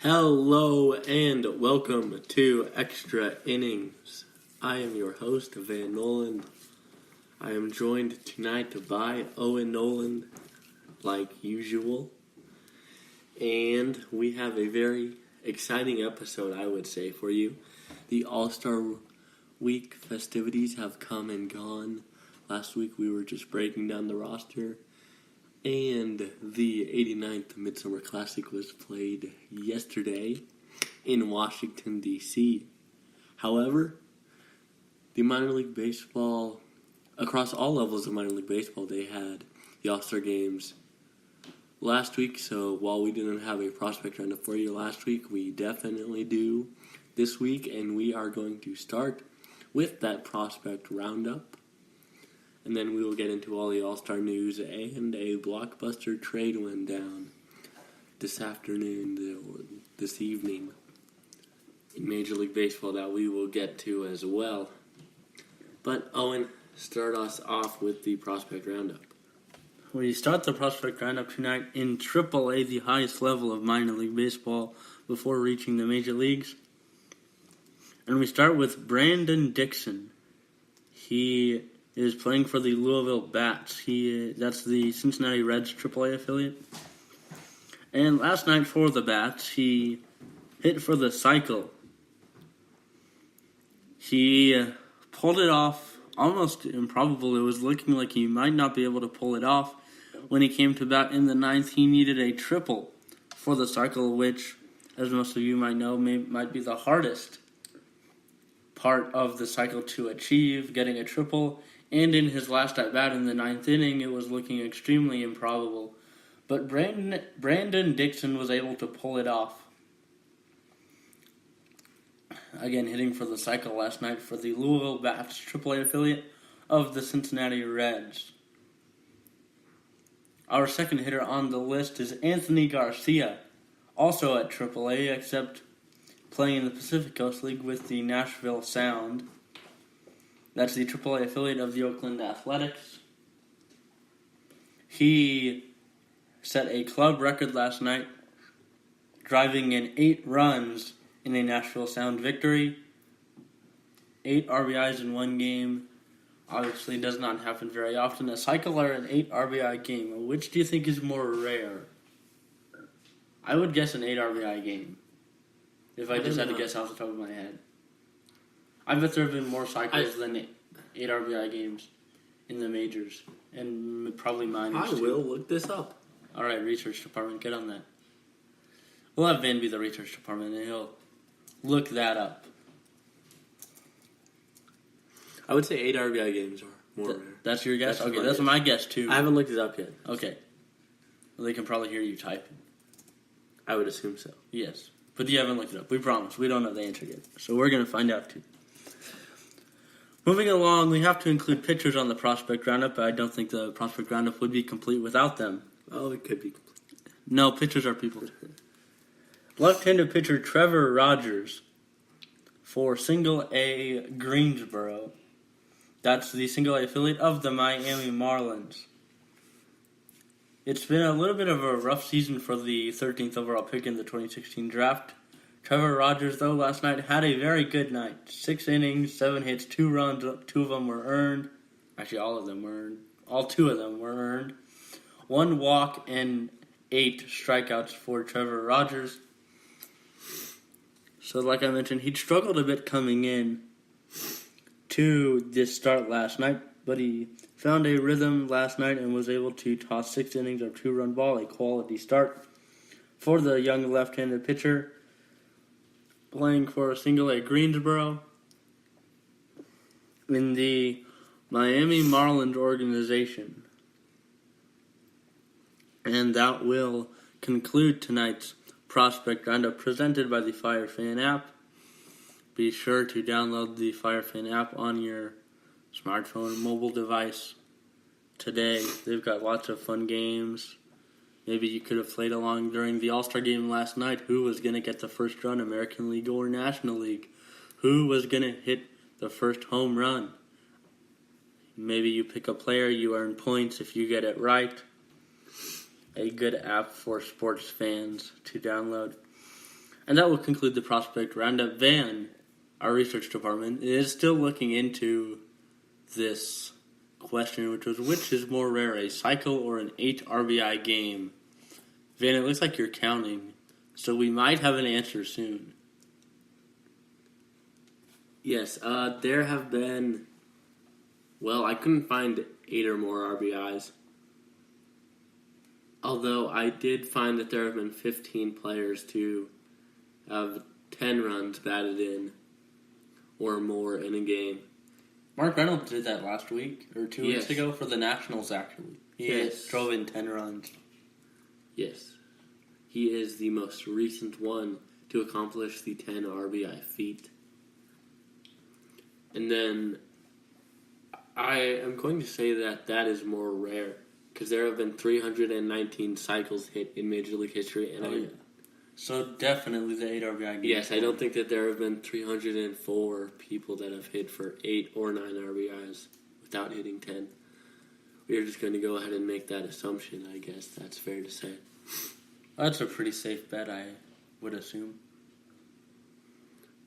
Hello and welcome to Extra Innings. I am your host, Vann and Owen. I am joined tonight by Owen Nolan, like usual. And we have a very exciting episode, I would say, for you. The All-Star Week festivities have come and gone. Last week we were just breaking down the roster. And the 89th Midsummer Classic was played yesterday in Washington, D.C. However, the minor league baseball, across all levels of minor league baseball, they had the All-Star games last week. So while we didn't have a prospect roundup for you last week, we definitely do this week. And we are going to start with that prospect roundup. And then we will get into all the All-Star news, and a blockbuster trade went down this afternoon, or this evening, in Major League Baseball that we will get to as well. But Owen, start us off with the prospect roundup. We start the prospect roundup tonight in AAA, the highest level of minor league baseball, before reaching the major leagues. And we start with Brandon Dixon. He is playing for the Louisville Bats. That's the Cincinnati Reds AAA affiliate. And last night for the Bats, he hit for the cycle. He pulled it off, almost improbable. It was looking like he might not be able to pull it off. When he came to bat in the ninth, he needed a triple for the cycle, which, as most of you might know, might be the hardest part of the cycle to achieve, getting a triple. And in his last at-bat in the ninth inning, it was looking extremely improbable. But Brandon Dixon was able to pull it off. Again, hitting for the cycle last night for the Louisville Bats, AAA affiliate of the Cincinnati Reds. Our second hitter on the list is Anthony Garcia, also at AAA, except playing in the Pacific Coast League with the Nashville Sound. That's the AAA affiliate of the Oakland Athletics. He set a club record last night, driving in 8 runs in a Nashville Sound victory. 8 RBIs in one game obviously does not happen very often. A cycle or an 8 RBI game, which do you think is more rare? I would guess an 8 RBI game, if I just had to guess off the top of my head. I bet there have been more cycles than 8 RBI games in the majors, and probably minors too. I will look this up. All right, research department, get on that. We'll have Van be the research department, and he'll look that up. I would say 8 RBI games are more rare. That's your guess? Okay, that's my guess too. I haven't looked it up yet. Okay. Well, they can probably hear you typing. I would assume so. Yes, but you haven't looked it up. We promise. We don't know the answer yet, so we're going to find out too. Moving along, we have to include pitchers on the prospect roundup, but I don't think the prospect roundup would be complete without them. Oh, it could be complete. No, pitchers are people. Left-handed pitcher Trevor Rogers for Single A Greensboro. That's the Single A affiliate of the Miami Marlins. It's been a little bit of a rough season for the 13th overall pick in the 2016 draft. Trevor Rogers, though, last night had a very good night. 6 innings, 7 hits, 2 runs, 2 of them were earned. Actually, all of them were earned. All 2 of them were earned. 1 walk and 8 strikeouts for Trevor Rogers. So, like I mentioned, he struggled a bit coming in to this start last night, but he found a rhythm last night and was able to toss 6 innings of 2-run ball, a quality start for the young left-handed pitcher. Playing for a Single A Greensboro in the Miami Marlins organization. And that will conclude tonight's prospect roundup presented by the Fire Fan app. Be sure to download the Fire Fan app on your smartphone or mobile device today. They've got lots of fun games. Maybe you could have played along during the All-Star game last night. Who was going to get the first run, American League or National League? Who was going to hit the first home run? Maybe you pick a player, you earn points if you get it right. A good app for sports fans to download. And that will conclude the prospect roundup. Vann, our research department, is still looking into this question, which was, which is more rare, a cycle or an 8 RBI game? Vann, it looks like you're counting, so we might have an answer soon. Yes, there have been, well, I couldn't find 8 or more RBIs. Although I did find that there have been 15 players to have 10 runs batted in or more in a game. Mark Reynolds did that last week, or 2 weeks ago, for the Nationals, actually. He drove in 10 runs. Yes. He is the most recent one to accomplish the 10 RBI feat. And then I am going to say that that is more rare, because there have been 319 cycles hit in Major League history. And So definitely the 8 RBI game. Yes, I don't think that there have been 304 people that have hit for 8 or 9 RBIs without hitting 10. We are just going to go ahead and make that assumption, I guess that's fair to say. That's a pretty safe bet, I would assume.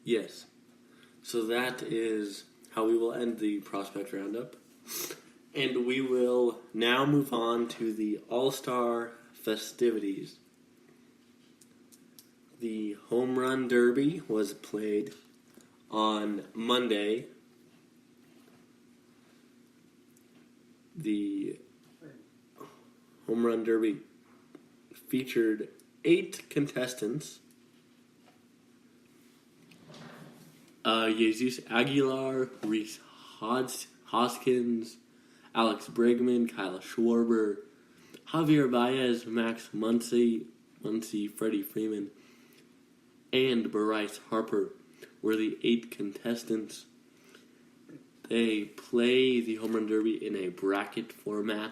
Yes. So that is how we will end the prospect roundup. And we will now move on to the All-Star festivities. The Home Run Derby was played on Monday. The Home Run Derby featured 8 contestants. Jesus Aguilar, Reese Hoskins, Alex Bregman, Kyle Schwarber, Javier Baez, Max Muncy, Freddie Freeman, and Bryce Harper were the 8 contestants. They play the Home Run Derby in a bracket format,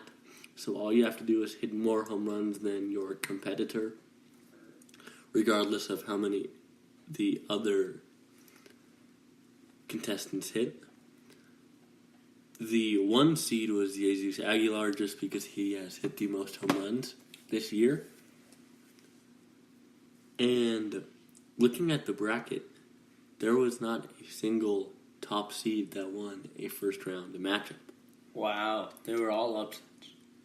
so all you have to do is hit more home runs than your competitor, regardless of how many the other contestants hit. The 1 seed was Jesus Aguilar, just because he has hit the most home runs this year. And looking at the bracket, there was not a single top seed that won a first round matchup. Wow, they were all upsets.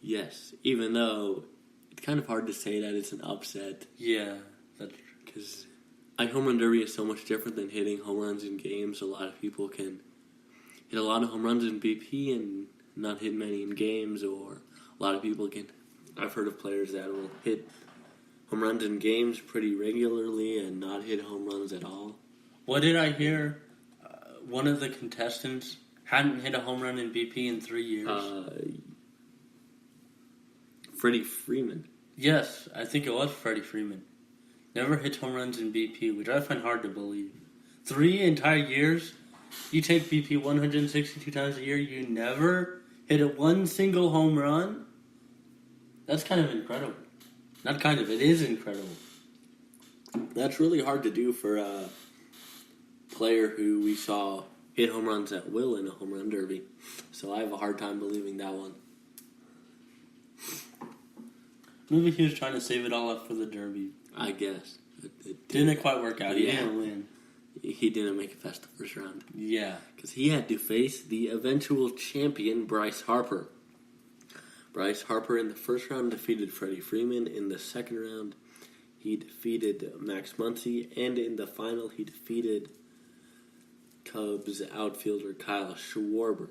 Yes, even though it's kind of hard to say that it's an upset. Yeah, that's true. Because a home run derby is so much different than hitting home runs in games. A lot of people can hit a lot of home runs in BP and not hit many in games, or a lot of people can. I've heard of players that will hit home runs in games pretty regularly and not hit home runs at all. What did I hear? One of the contestants hadn't hit a home run in BP in 3 years. Freddie Freeman. Yes, I think it was Freddie Freeman. Never hit home runs in BP, which I find hard to believe. 3 entire years? You take BP 162 times a year, you never hit a one single home run? That's kind of incredible. Not kind of, it is incredible. That's really hard to do for a player who we saw hit home runs at will in a home run derby. So I have a hard time believing that one. Maybe he was trying to save it all up for the derby. I guess. It didn't quite work out. He didn't win. He didn't make it past the first round. Yeah. Because he had to face the eventual champion, Bryce Harper. Bryce Harper in the first round defeated Freddie Freeman. In the second round, he defeated Max Muncy. And in the final, he defeated Cubs outfielder Kyle Schwarber.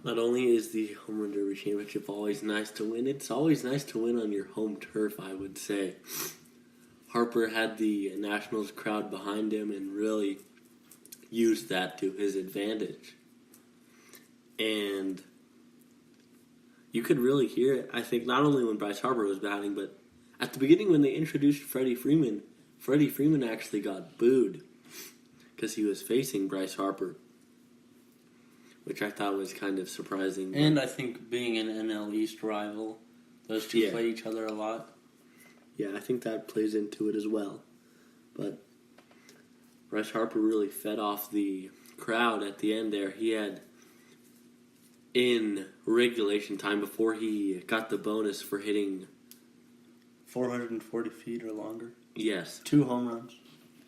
Not only is the Home Run Derby Championship always nice to win, it's always nice to win on your home turf, I would say. Harper had the Nationals crowd behind him and really used that to his advantage. And you could really hear it, I think, not only when Bryce Harper was batting, but at the beginning when they introduced Freddie Freeman actually got booed because he was facing Bryce Harper, which I thought was kind of surprising. And I think being an NL East rival, those two play each other a lot. Yeah, I think that plays into it as well. But Bryce Harper really fed off the crowd at the end there. He had, in regulation time, before he got the bonus for hitting 440 feet or longer. Yes. 2 home runs.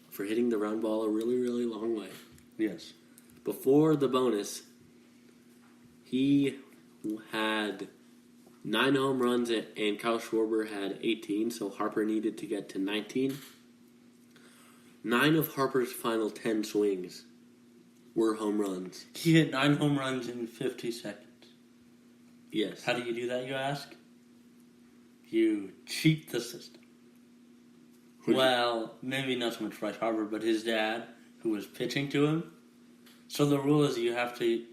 For hitting the round ball a really, really long way. Yes. Before the bonus, he had 9 home runs and Kyle Schwarber had 18, so Harper needed to get to 19. 9 of Harper's final 10 swings were home runs. He hit 9 home runs in 50 seconds. Yes. How do you do that, you ask? You cheat the system. Well, maybe not so much Bryce Harper, but his dad, who was pitching to him. So the rule is you have to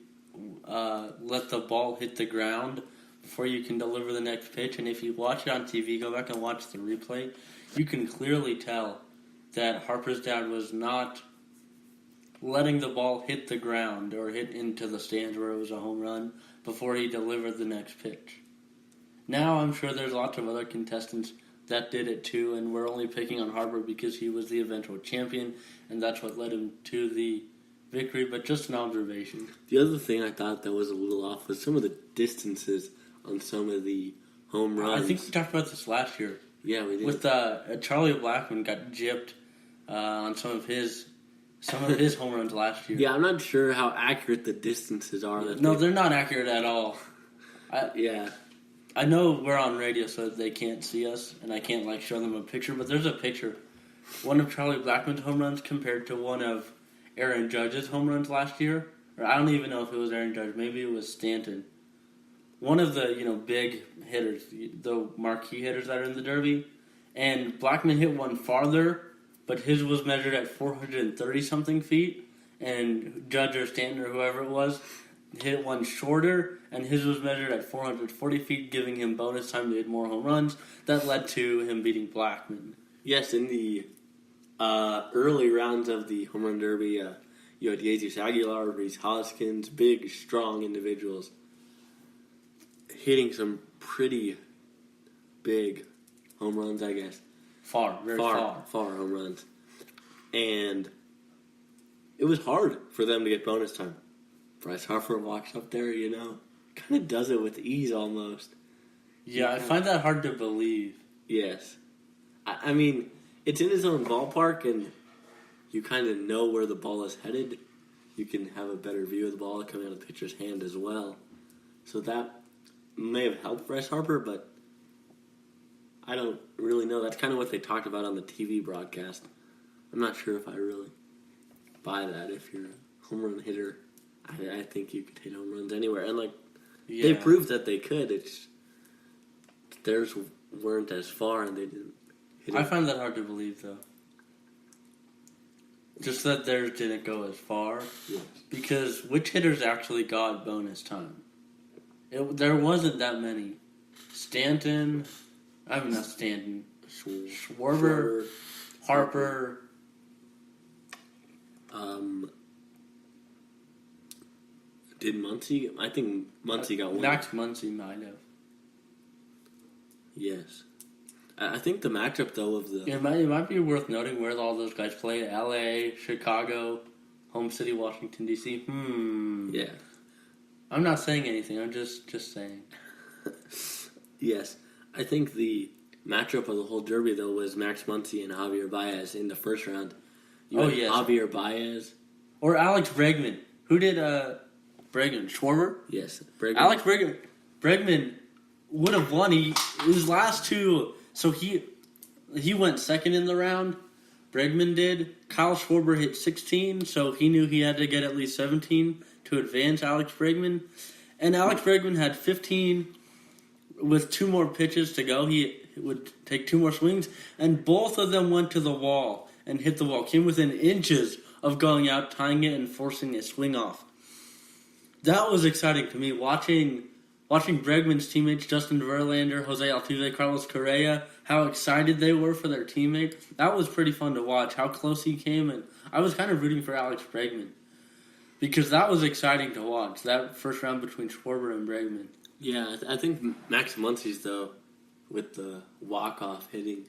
let the ball hit the ground before you can deliver the next pitch. And if you watch it on TV, go back and watch the replay, you can clearly tell that Harper's dad was not letting the ball hit the ground or hit into the stands where it was a home run before he delivered the next pitch. Now I'm sure there's lots of other contestants that did it too, and we're only picking on Harper because he was the eventual champion, and that's what led him to the victory, but just an observation. The other thing I thought that was a little off was some of the distances on some of the home runs. I think we talked about this last year. Yeah, we did. With Charlie Blackmon got gypped on some of his home runs last year. Yeah, I'm not sure how accurate the distances are. They're not accurate at all. Yeah. I know we're on radio, so they can't see us, and I can't show them a picture. But there's a picture, one of Charlie Blackmon's home runs compared to one of Aaron Judge's home runs last year. Or I don't even know if it was Aaron Judge. Maybe it was Stanton. One of the big hitters, the marquee hitters that are in the Derby, and Blackmon hit one farther, but his was measured at 430 something feet, and Judge or Stanton or whoever it was hit one shorter, and his was measured at 440 feet, giving him bonus time to hit more home runs. That led to him beating Blackmon. Yes, in the early rounds of the home run derby, you had Jesus Aguilar, Rhys Hoskins, big, strong individuals hitting some pretty big home runs, I guess. Very far home runs. And it was hard for them to get bonus time. Bryce Harper walks up there, kind of does it with ease almost. Yeah, I find that hard to believe. Yes. I mean, it's in his own ballpark, and you kind of know where the ball is headed. You can have a better view of the ball coming out of the pitcher's hand as well. So that may have helped Bryce Harper, but I don't really know. That's kind of what they talked about on the TV broadcast. I'm not sure if I really buy that. If you're a home run hitter, I think you could hit home runs anywhere. And, they proved that they could. It's theirs weren't as far, and they didn't hit it. I find that hard to believe, though. Just that theirs didn't go as far. Yes. Because which hitters actually got bonus time? There wasn't that many. Schwarber, Harper. Did Muncy? I think Muncy got one. Max Muncy might have. Yes. I think the matchup, though, of the... It might be worth noting where all those guys play. L.A., Chicago, home city, Washington, D.C. Yeah. I'm not saying anything. I'm just saying. Yes. I think the matchup of the whole derby, though, was Max Muncy and Javier Baez in the first round. Yes. Javier Baez. Or Alex Bregman. Who did Bregman? Schwarber? Yes. Bregman. Alex Bregman would have won. His last two... So he went second in the round. Bregman did. Kyle Schwarber hit 16, so he knew he had to get at least 17 to advance Alex Bregman. And Alex Bregman had 15 with 2 more pitches to go. He would take 2 more swings, and both of them went to the wall and hit the wall. Came within inches of going out, tying it, and forcing a swing off. That was exciting to me, watching Bregman's teammates, Justin Verlander, Jose Altuve, Carlos Correa, how excited they were for their teammate. That was pretty fun to watch, how close he came. And I was kind of rooting for Alex Bregman because that was exciting to watch, that first round between Schwarber and Bregman. Yeah, I think Max Muncy's, though, with the walk-off hitting.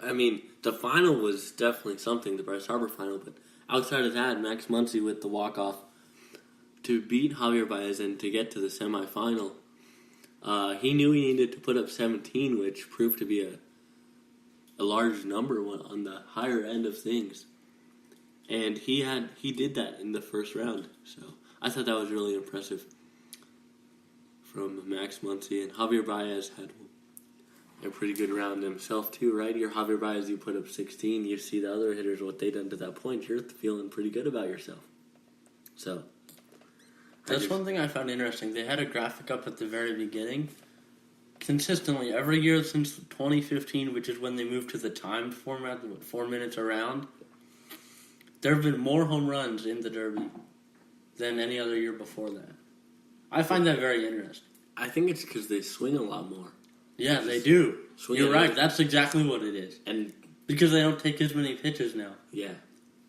I mean, the final was definitely something, the Bryce Harper final, but outside of that, Max Muncy with the walk-off to beat Javier Baez and to get to the semifinal He knew he needed to put up 17, which proved to be a large number on the higher end of things. And he did that in the first round. So I thought that was really impressive from Max Muncy. And Javier Baez had a pretty good round himself too, right? Your Javier Baez, you put up 16. You see the other hitters, what they done to that point. You're feeling pretty good about yourself. So that's one thing I found interesting. They had a graphic up at the very beginning. Consistently, every year since 2015, which is when they moved to the timed format, 4 minutes around, there have been more home runs in the Derby than any other year before that. I find that very interesting. I think it's because they swing a lot more. Yeah, they do. You're right. That's exactly what it is. And because they don't take as many pitches now. Yeah,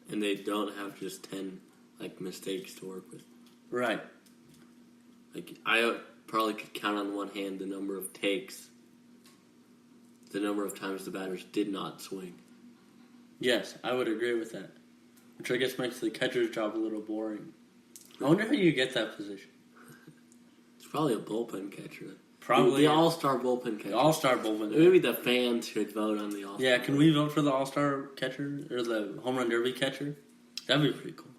and they don't have just 10 mistakes to work with. Right. I probably could count on one hand the number of takes, the number of times the batters did not swing. Yes, I would agree with that. Which I guess makes the catcher's job a little boring. I wonder how you get that position. It's probably a bullpen catcher. Probably the all-star bullpen catcher. The all-star bullpen. Maybe the fans should vote on the all-star. Yeah, can we vote for the all-star catcher or the home run derby catcher? That'd be pretty cool.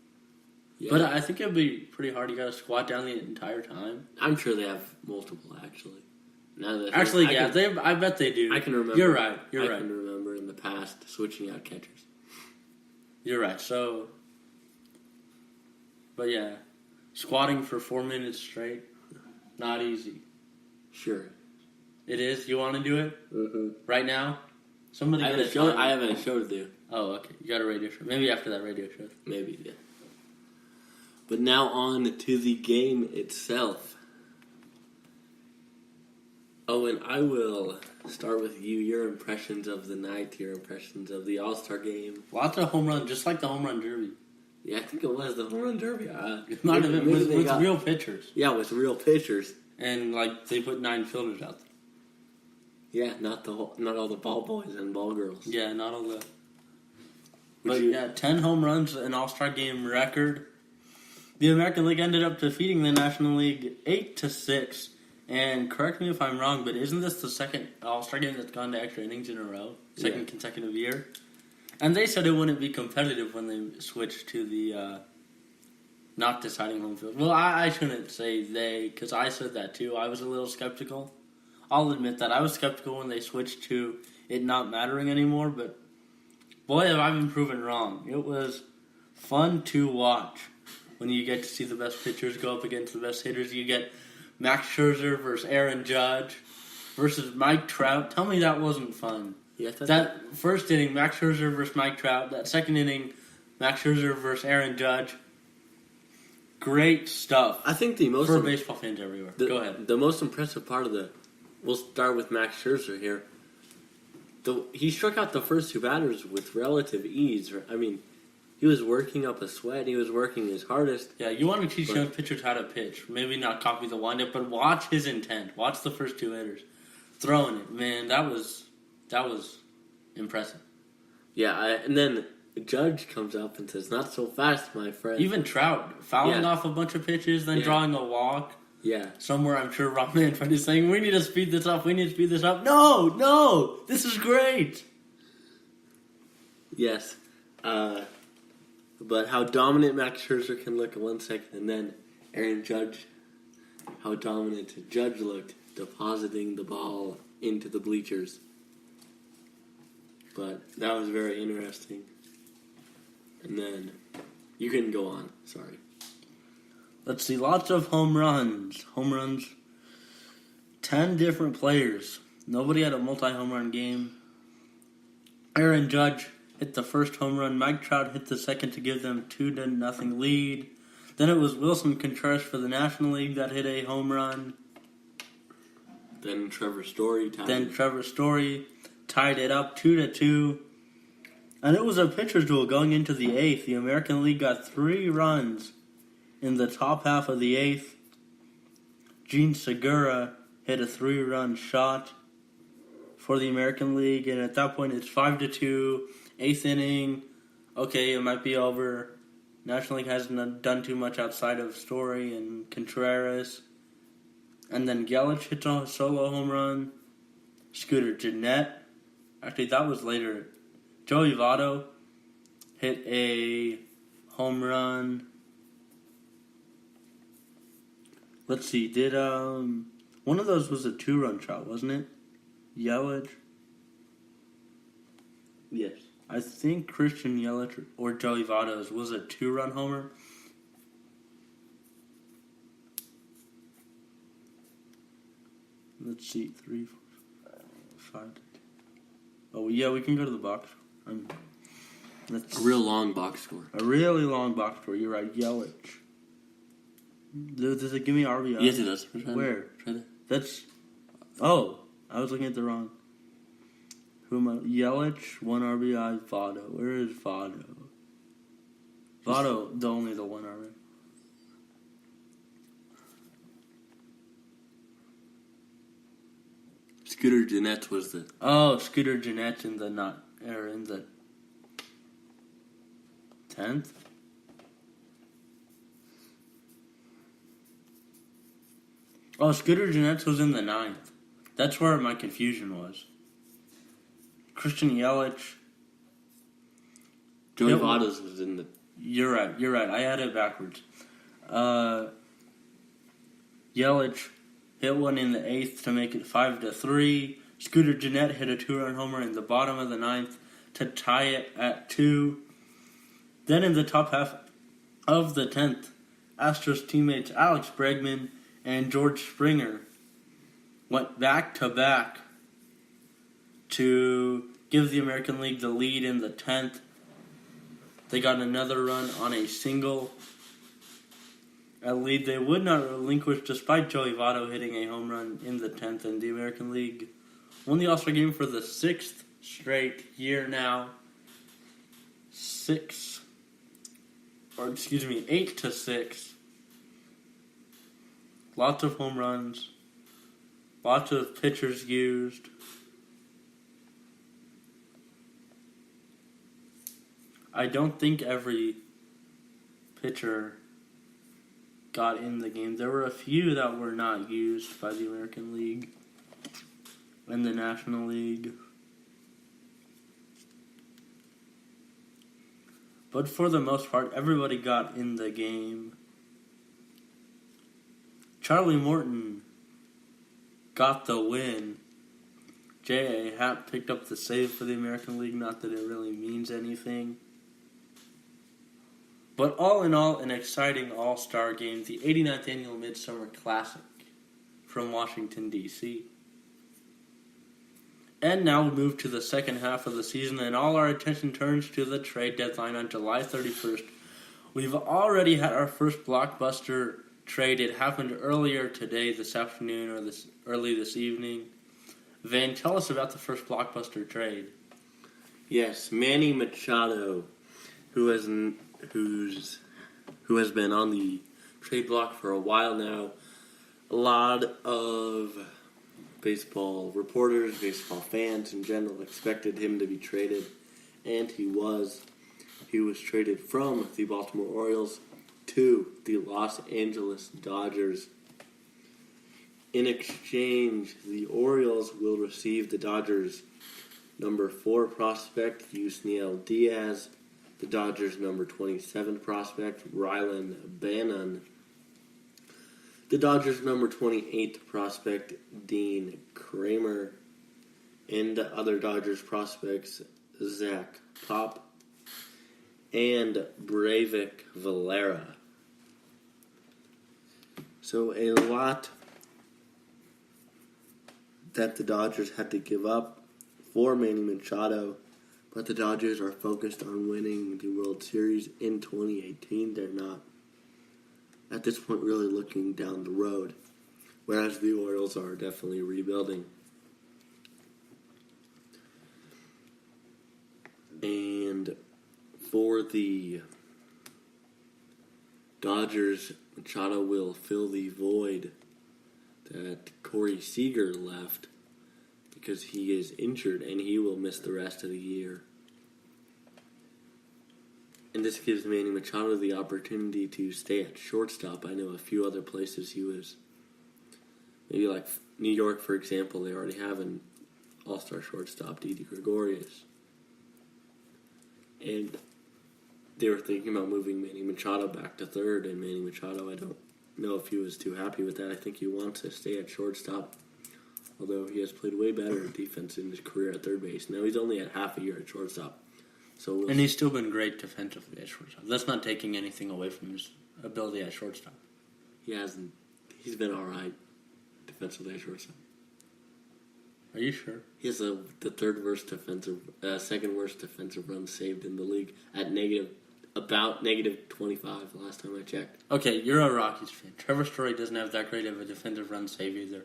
Yeah. But I think it'd be pretty hard. You gotta squat down the entire time. I'm sure they have multiple, actually. I bet they do. I can remember. You're right. I can remember in the past switching out catchers. You're right. So, but yeah, squatting for 4 minutes straight, not easy. Sure. It is? You want to do it? Mm-hmm. Right now? I have a show to do. Oh, okay. You got a radio show. Maybe after that radio show. Maybe, yeah. But now on to the game itself. Owen, I will start with you. Your impressions of the night, your impressions of the All-Star game. Lots of home runs, just like the home run derby. Yeah, I think it was the home run derby. It might have been with real pitchers. Yeah, with real pitchers. And they put 9 fielders out there. Yeah, not all the ball boys and ball girls. Yeah, not all the. But 10 home runs, an All-Star game record. The American League ended up defeating the National League 8-6. And correct me if I'm wrong, but isn't this the second All-Star game that's gone to extra innings in a row? Second consecutive year. And they said it wouldn't be competitive when they switched to the not deciding home field. Well, I shouldn't say they, because I said that too. I was a little skeptical. I'll admit that. I was skeptical when they switched to it not mattering anymore, but boy, have I been proven wrong. It was fun to watch when you get to see the best pitchers go up against the best hitters. You get Max Scherzer versus Aaron Judge versus Mike Trout. Tell me that wasn't fun. Yeah, that first inning, Max Scherzer versus Mike Trout. That second inning, Max Scherzer versus Aaron Judge. Great stuff. I think the most for baseball fans everywhere. Go ahead. The most impressive part of we'll start with Max Scherzer here. He struck out the first 2 batters with relative ease. I mean, he was working up a sweat. He was working his hardest. Yeah, you want to teach young pitchers how to pitch. Maybe not copy the windup, but watch his intent. Watch the first 2 hitters throwing it. Man, that was impressive. Yeah, and then Judge comes up and says, "Not so fast, my friend." Even Trout fouling off a bunch of pitches, then drawing a walk. Yeah. Somewhere, I'm sure Rob Manfred is saying, "We need to speed this up. We need to speed this up." No, this is great. Yes. But how dominant Max Scherzer can look in 1 second, and then Aaron Judge, how dominant Judge looked depositing the ball into the bleachers. But that was very interesting. And then you can go on. Sorry. Let's see. Lots of home runs. 10 different players. Nobody had a multi-home run game. Aaron Judge hit the first home run. Mike Trout hit the second to give them 2-0 lead. Then it was Wilson Contreras for the National League that hit a home run. Then Trevor Story tied it up 2-2. And it was a pitcher's duel going into the 8th. The American League got 3 runs in the top half of the 8th. Gene Segura hit a 3-run shot for the American League. And at that point, it's 5-2. 8th inning. Okay, it might be over. National League hasn't done too much outside of Story and Contreras. And then Yelich hits a solo home run. Scooter Gennett. Actually, that was later. Joey Votto hit a home run. Let's see. Did one of those was a 2-run shot, wasn't it? Yelich. Yes. I think Christian Yelich or Joey Votto's was a 2-run homer. Let's see, 3, 4, 5. Oh yeah, we can go to the box. That's a real long box score. A really long box score. You're right, Yelich. Does it give me RBI? Yes, it does. Where? Try that. That's. Oh, I was looking at the wrong. Who am I? Yelich, 1 RBI. Votto. Where is Votto? Votto, only the 1 RBI. Scooter Gennett was the. Oh, Scooter Gennett's in the in the 10th. Oh, Scooter Gennett was in the 9th. That's where my confusion was. Christian Yelich. Joey Votto's was in the. You're right. I had it backwards. Yelich hit one in the 8th to make it 5-3. Scooter Gennett hit a 2-run homer in the bottom of the 9th to tie it at 2. Then in the top half of the 10th, Astros teammates Alex Bregman and George Springer went back-to-back to give the American League the lead in the 10th. They got another run on a single. A lead they would not relinquish despite Joey Votto hitting a home run in the 10th, and the American League won the All-Star game for the 6th straight year now. 8-6. Lots of home runs. Lots of pitchers used. I don't think every pitcher got in the game. There were a few that were not used by the American League and the National League. But for the most part, everybody got in the game. Charlie Morton got the win. J.A. Happ picked up the save for the American League. Not that it really means anything. But all in all, an exciting all-star game, the 89th Annual Midsummer Classic from Washington, D.C. And now we move to the second half of the season, and all our attention turns to the trade deadline on July 31st. We've already had our first blockbuster trade. It happened earlier today, this afternoon, or early this evening. Van, tell us about the first blockbuster trade. Yes, Manny Machado, who has been on the trade block for a while now. A lot of baseball reporters, baseball fans in general expected him to be traded, and he was. He was traded from the Baltimore Orioles to the Los Angeles Dodgers. In exchange, the Orioles will receive the Dodgers' number 4 prospect, Yusniel Diaz, the Dodgers' number 27 prospect, Rylan Bannon, the Dodgers' number 28 prospect, Dean Kramer, and other Dodgers prospects, Zach Pop and Breivik Valera. So a lot that the Dodgers had to give up for Manny Machado, but the Dodgers are focused on winning the World Series in 2018. They're not, at this point, really looking down the road, whereas the Orioles are definitely rebuilding. And for the Dodgers, Machado will fill the void that Corey Seager left because he is injured and he will miss the rest of the year. And this gives Manny Machado the opportunity to stay at shortstop. I know a few other places he was Maybe like New York, for example, they already have an all-star shortstop, Didi Gregorius. And they were thinking about moving Manny Machado back to third, and Manny Machado, I don't know if he was too happy with that. I think he wants to stay at shortstop, although he has played way better at defense in his career at third base. Now he's only at half a year at shortstop. And he's still been great defensively at shortstop. That's not taking anything away from his ability at shortstop. He hasn't. He's been all right defensively at shortstop. Are you sure? He has the second worst defensive run saved in the league at about negative 25 last time I checked. Okay, you're a Rockies fan. Trevor Story doesn't have that great of a defensive run save either.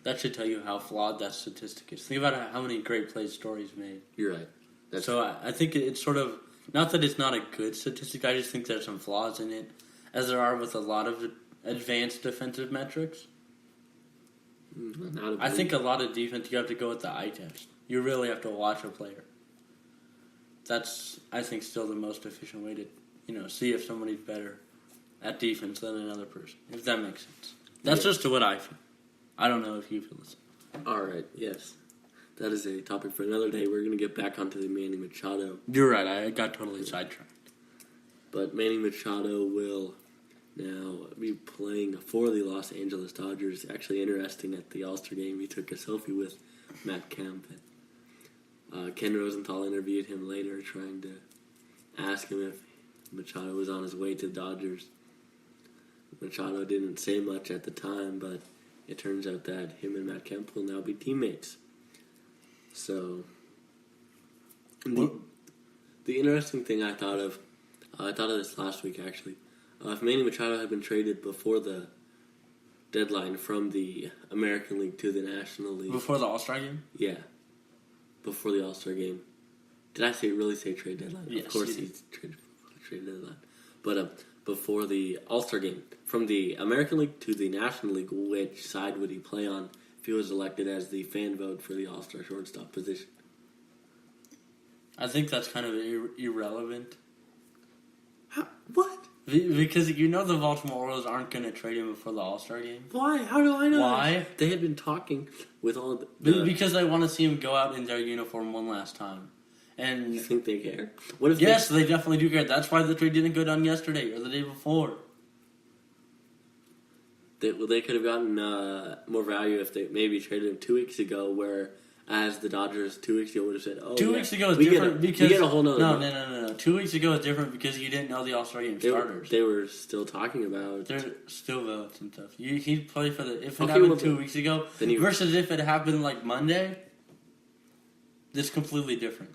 That should tell you how flawed that statistic is. Think about how many great plays Story's made. You're right. I think it's sort of, not that it's not a good statistic, I just think there's some flaws in it, as there are with a lot of advanced defensive metrics. I think a lot of defense, you have to go with the eye test. You really have to watch a player. That's, I think, still the most efficient way to, see if somebody's better at defense than another person, if that makes sense. That's just what I feel. I don't know if you feel the same. All right, yes. That is a topic for another day. We're going to get back onto the Manny Machado. You're right, I got totally sidetracked. But Manny Machado will now be playing for the Los Angeles Dodgers. Actually interesting, at the All-Star game, he took a selfie with Matt Kemp. And, Ken Rosenthal interviewed him later, trying to ask him if Machado was on his way to the Dodgers. Machado didn't say much at the time, but it turns out that him and Matt Kemp will now be teammates. So, the interesting thing I thought of this last week, actually. If Manny Machado had been traded before the deadline from the American League to the National League. Before the All-Star game? Yeah. Before the All-Star game. Did I really say trade deadline? Yes, of course he's traded before the trade deadline. But before the All-Star game, from the American League to the National League, which side would he play on if he was elected as the fan vote for the All-Star shortstop position? I think that's kind of irrelevant. What? Because the Baltimore Orioles aren't going to trade him before the All-Star game. Why? How do I know? Why? They had been talking with all because they want to see him go out in their uniform one last time. And you think they care? What if yes, they definitely do care. That's why the trade didn't go down yesterday or the day before. They could have gotten more value if they maybe traded him 2 weeks ago, whereas the Dodgers 2 weeks ago would have said, "Oh, 2 weeks ago is different because we get a whole nother no. 2 weeks ago is different because you didn't know the All-Star game starters. They were still talking about. They're still votes and stuff. He'd play for the if it happened 2 weeks ago versus if it happened like Monday. It's completely different.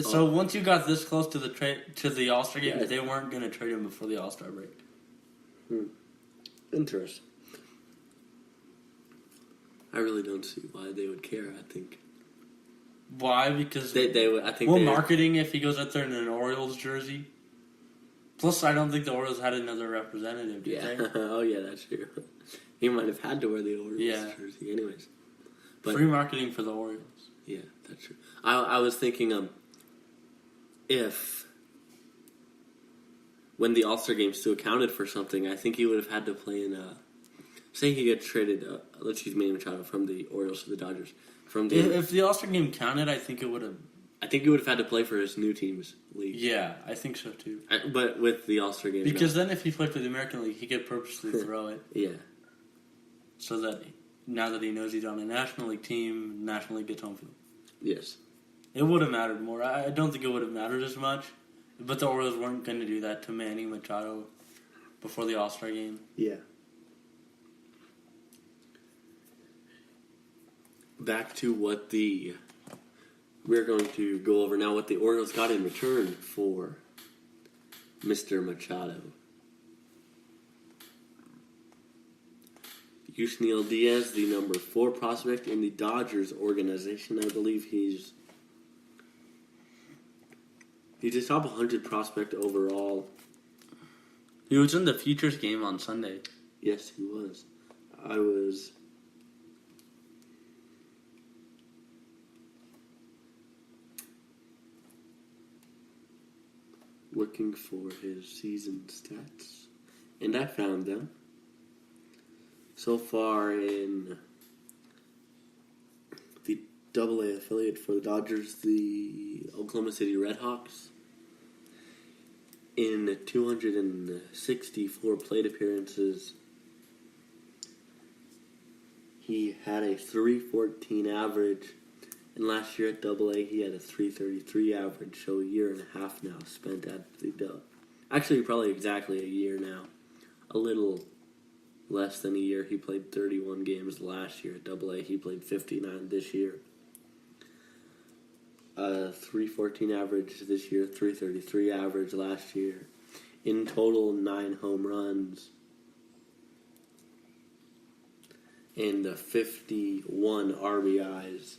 So once you got this close to the All-Star game, they weren't going to trade him before the All-Star break. Interesting. I really don't see why they would care. I think. Why? Because they would. I think. Well, marketing if he goes out there in an Orioles jersey. Plus, I don't think the Orioles had another representative. Did they? Oh yeah, that's true. He might have had to wear the Orioles jersey, anyways. But free marketing for the Orioles. Yeah, that's true. I was thinking, if when the All-Star game still counted for something, I think he would have had to play in say he gets traded, let's use Manny Machado from the Orioles to the Dodgers. If the All-Star game counted, I think it would have. I think he would have had to play for his new team's league. Yeah, I think so too. But with the All-Star game, because then if he played for the American League, he could purposely throw it. Yeah. So that now that he knows he's on a National League team, National League gets home field. Yes. It would have mattered more. I don't think it would have mattered as much, but the Orioles weren't going to do that to Manny Machado before the All-Star game. Yeah. Back to what we're going to go over now what the Orioles got in return for Mr. Machado. Yusniel Diaz, the number 4 prospect in the Dodgers organization. I believe he's a top 100 prospect overall. He was in the Futures game on Sunday. Yes, he was. I was looking for his season stats, and I found them. So far in the AA affiliate for the Dodgers, the Oklahoma City Redhawks, in 264 plate appearances, he had a 314 average, and last year at AA he had a 333 average, so a year and a half now spent at the actually probably exactly a year now. A little less than a year. He played 31 games last year at AA. He played 59 this year. 314 average this year, 333 average last year. In total, 9 home runs and 51 RBIs.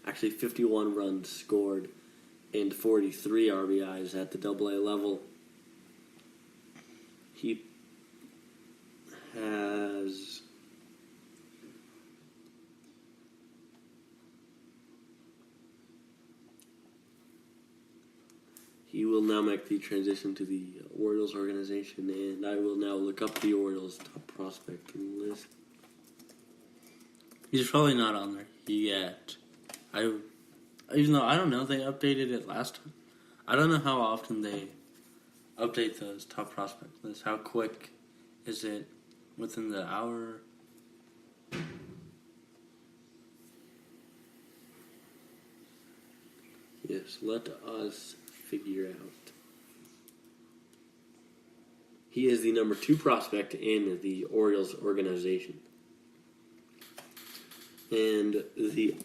Actually, 51 runs scored and 43 RBIs at the AA level. He will now make the transition to the Orioles organization, and I will now look up the Orioles top prospect list. He's probably not on there yet. Even though I don't know, they updated it last time. I don't know how often they update those top prospect lists. How quick is it? Within the hour? Yes, let us figure out. He is the number 2 prospect in the Orioles organization. And the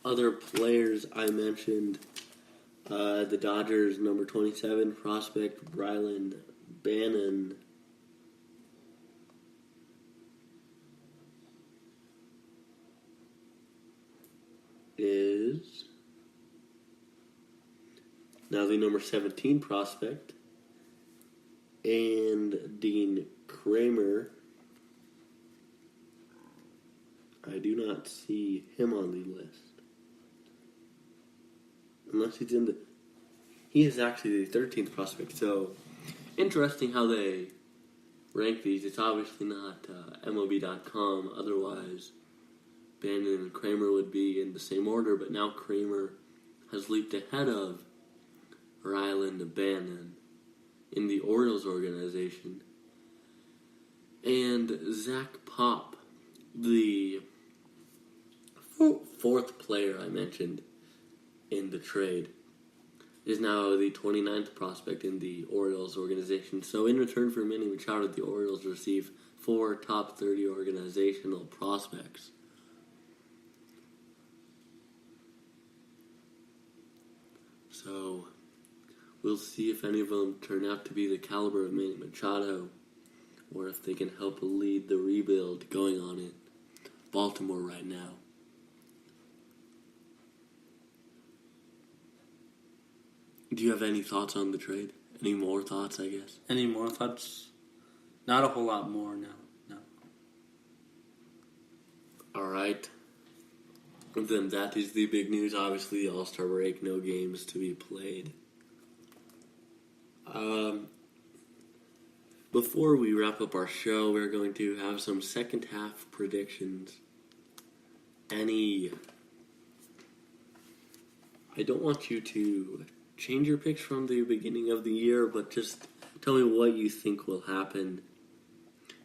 other players I mentioned, the Dodgers number 27 prospect, Brylan Bannon, is now the number 17 prospect, and Dean Kramer, I do not see him on the list. Unless he's in the... He is actually the 13th prospect, so interesting how they rank these. It's obviously not MLB.com, otherwise Bannon and Kramer would be in the same order, but now Kramer has leaped ahead of Ryland Bannon in the Orioles organization. And Zach Pop, the 4th player I mentioned in the trade, is now the 29th prospect in the Orioles organization. So in return for Manny Machado, the Orioles receive 4 top 30 organizational prospects. So we'll see if any of them turn out to be the caliber of Manny Machado, or if they can help lead the rebuild going on in Baltimore right now. Do you have any thoughts on the trade? Any more thoughts, I guess? Any more thoughts? Not a whole lot more, no. All right. Then that is the big news. Obviously, the All-Star break, no games to be played. Before we wrap up our show, we're going to have some second half predictions. I don't want you to change your picks from the beginning of the year, but just tell me what you think will happen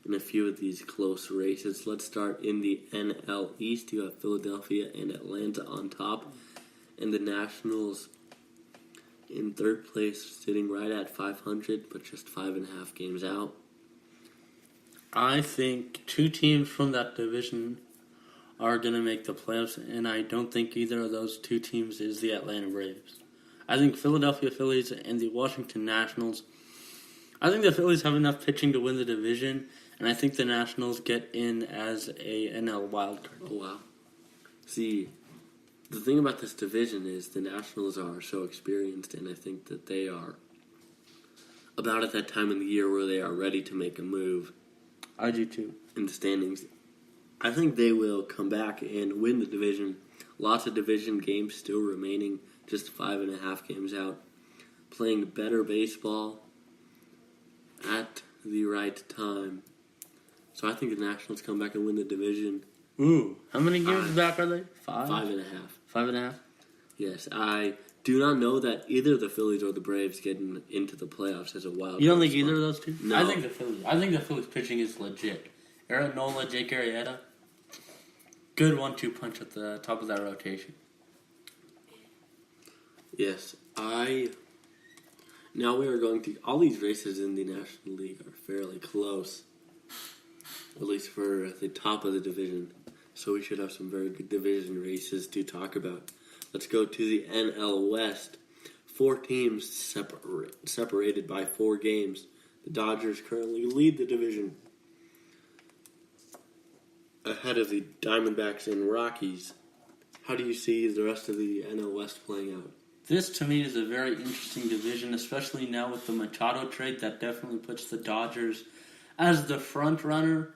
in a few of these close races. Let's start in the NL East. You have Philadelphia and Atlanta on top, and the Nationals in 3rd place, sitting right at 500, but just 5.5 games out. I think 2 teams from that division are going to make the playoffs, and I don't think either of those 2 teams is the Atlanta Braves. I think Philadelphia Phillies and the Washington Nationals. I think the Phillies have enough pitching to win the division, and I think the Nationals get in as a NL wildcard. Oh, wow. See, the thing about this division is the Nationals are so experienced, and I think that they are about at that time in the year where they are ready to make a move. I do too. In the standings. I think they will come back and win the division. Lots of division games still remaining, just 5.5 games out. Playing better baseball at the right time. So I think the Nationals come back and win the division. Ooh. How many games back are they? 5? 5.5. 5.5? Yes, I do not know that either the Phillies or the Braves get into the playoffs as a wild. You don't think card either of spot. those two? No. I think the Phillies. I think the Phillies pitching is legit. Aaron Nola, Jake Arrieta. Good 1-2 punch at the top of that rotation. Yes, Now we are going to... All these races in the National League are fairly close. At least for the top of the division. So we should have some very good division races to talk about. Let's go to the NL West. 4 teams separated by 4 games. The Dodgers currently lead the division, ahead of the Diamondbacks and Rockies. How do you see the rest of the NL West playing out? This, to me, is a very interesting division, especially now with the Machado trade. That definitely puts the Dodgers as the front runner.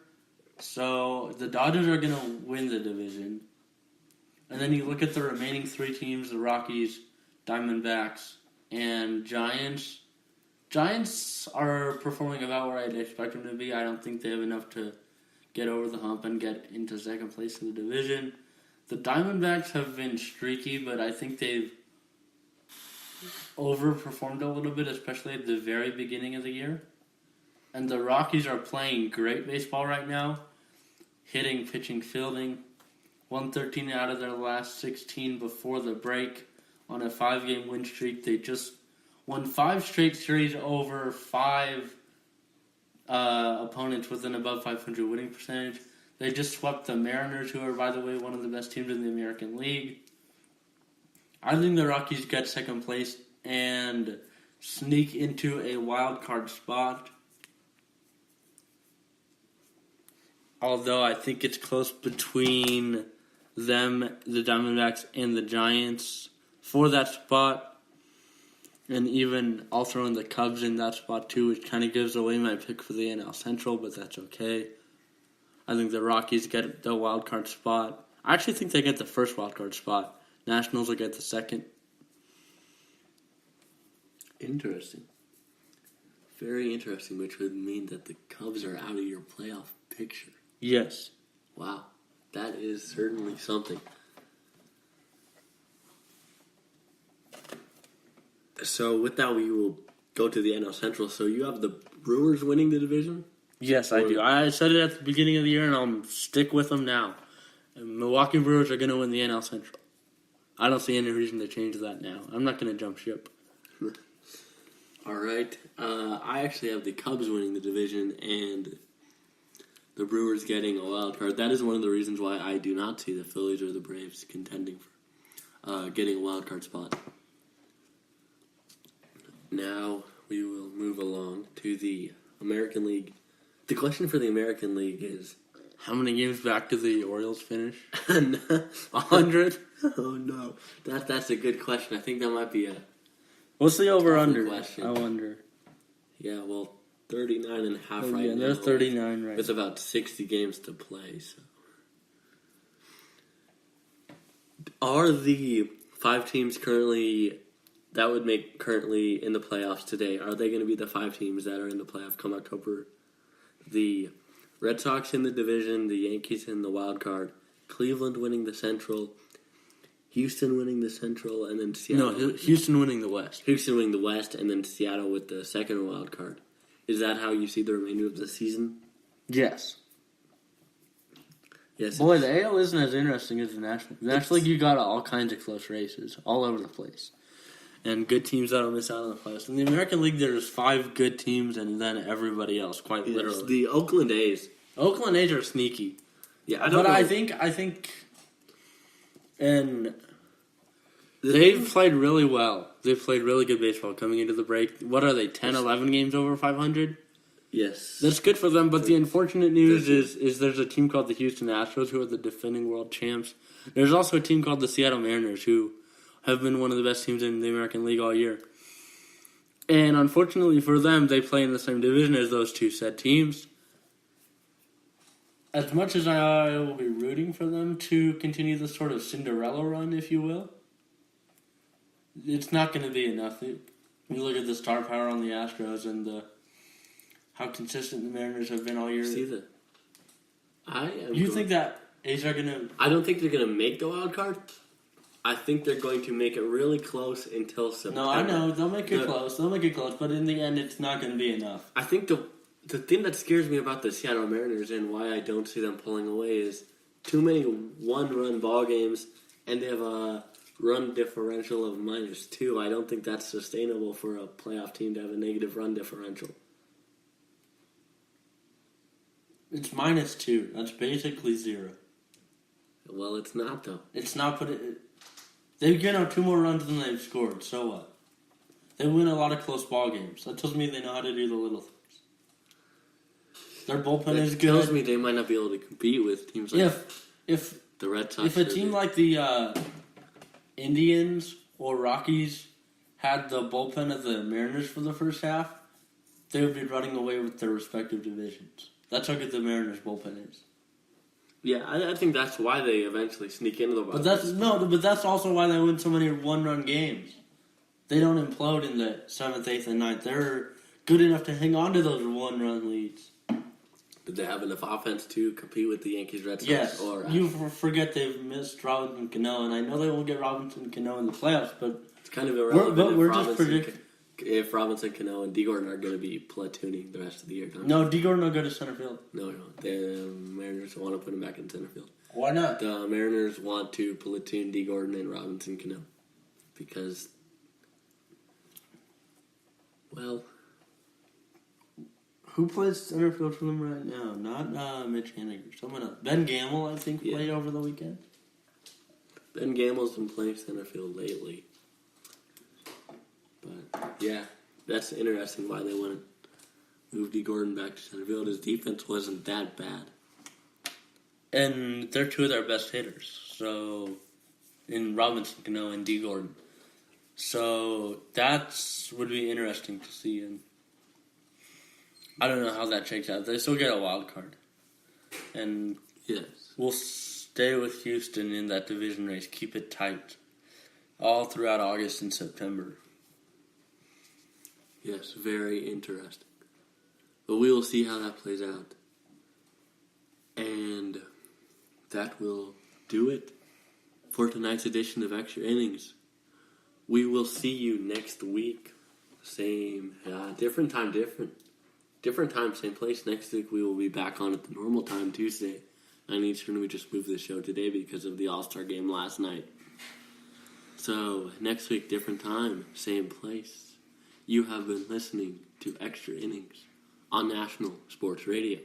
So the Dodgers are going to win the division. And then you look at the remaining 3 teams, the Rockies, Diamondbacks, and Giants. Giants are performing about where I'd expect them to be. I don't think they have enough to get over the hump and get into second place in the division. The Diamondbacks have been streaky, but I think they've overperformed a little bit, especially at the very beginning of the year. And the Rockies are playing great baseball right now. Hitting, pitching, fielding. 113 out of their last 16 before the break on a 5-game win streak. They just won 5 straight series over 5 opponents with an above 500 winning percentage. They just swept the Mariners, who are, by the way, one of the best teams in the American League. I think the Rockies get second place and sneak into a wild card spot. Although I think it's close between them, the Diamondbacks, and the Giants for that spot. And even I'll throw in the Cubs in that spot too, which kind of gives away my pick for the NL Central, but that's okay. I think the Rockies get the wild card spot. I actually think they get the first wild card spot. Nationals will get the second. Interesting. Very interesting, which would mean that the Cubs are out of your playoff picture. Yes. Wow. That is certainly something. So with that, we will go to the NL Central. So you have the Brewers winning the division? Yes, I do. I said it at the beginning of the year, and I'll stick with them now. And Milwaukee Brewers are going to win the NL Central. I don't see any reason to change that now. I'm not going to jump ship. All right. I actually have the Cubs winning the division and the Brewers getting a wild card. That is one of the reasons why I do not see the Phillies or the Braves contending for getting a wild card spot. Now we will move along to the American League. The question for the American League is... How many games back do the Orioles finish? 100? Oh, no. That's a good question. I think that might be a... What's the over-under? Question. I wonder. Yeah, well, 39 and a half right now. They're 39 right With about 60 games to play, so... Are the 5 teams currently... that would make currently in the playoffs today, are they going to be the 5 teams that are in the playoff come October? The Red Sox in the division, the Yankees in the wild card, Cleveland winning the Central, Houston winning the Central, and then Seattle. No, Houston winning the West. Houston winning the West, and then Seattle with the second wild card. Is that how you see the remainder of the season? Yes. Yes. Boy, the AL isn't as interesting as the National League. The National League, you got all kinds of close races all over the place. And good teams that'll miss out on the playoffs. In the American League, there's 5 good teams and then everybody else, quite literally. The Oakland A's. Oakland A's are sneaky. Yeah, I don't know. I think, and they've played really well. They've played really good baseball coming into the break. What are they, 10, 11 games over 500? Yes. That's good for them, but the unfortunate news is there's a team called the Houston Astros who are the defending world champs. There's also a team called the Seattle Mariners who have been one of the best teams in the American League all year. And unfortunately for them, they play in the same division as those 2 said teams. As much as I will be rooting for them to continue this sort of Cinderella run, if you will, it's not going to be enough. You look at the star power on the Astros and how consistent the Mariners have been all year. You think that A's are going to... I don't think they're going to make the wild card. I think they're going to make it really close until September. No, I know. They'll make it close. They'll make it close. But in the end, it's not going to be enough. I think the thing that scares me about the Seattle Mariners and why I don't see them pulling away is too many one-run ball games, and they have a run differential of -2. I don't think that's sustainable for a playoff team to have a negative run differential. It's -2. That's basically 0. Well, it's not, though. It's not, but they've given up 2 more runs than they've scored. So what? They win a lot of close ball games. That tells me they know how to do the little things. Their bullpen is good. It tells me they might not be able to compete with teams like if the Red Sox. If a team like the Indians or Rockies had the bullpen of the Mariners for the first half, they would be running away with their respective divisions. That's how good the Mariners bullpen is. Yeah, I think that's why they eventually sneak into the wild card. But that's also why they win so many one-run games. They don't implode in the 7th, 8th, and 9th. They're good enough to hang on to those one-run leads. Did they have enough offense to compete with the Yankees, Red Sox? Yes. You forget they've missed Robinson Cano, and I know they won't get Robinson Cano in the playoffs, but it's kind of irrelevant. We're just predicting. If Robinson Cano and D. Gordon are going to be platooning the rest of the year. No, D. Gordon will go to center field. No. The Mariners want to put him back in center field. Why not? The Mariners want to platoon D. Gordon and Robinson Cano. Because, well... Who plays center field for them right now? Not Mitch Haniger. Someone else. Ben Gamble, I think, played over the weekend. Ben Gamble's been playing center field lately. But, yeah, that's interesting why they want to move D. Gordon back to center field. His defense wasn't that bad. And they're 2 of their best hitters. So, in Robinson Cano and D. Gordon. So, would be interesting to see. And I don't know how that shakes out. They still get a wild card. And yes, we'll stay with Houston in that division race. Keep it tight. All throughout August and September. Yes, very interesting. But we will see how that plays out. And that will do it for tonight's edition of Extra Innings. We will see you next week. Same, different time, same place. Next week we will be back on at the normal time, Tuesday, 9 Eastern. We just moved the show today because of the All-Star game last night. So, next week, different time, same place. You have been listening to Extra Innings on National Sports Radio.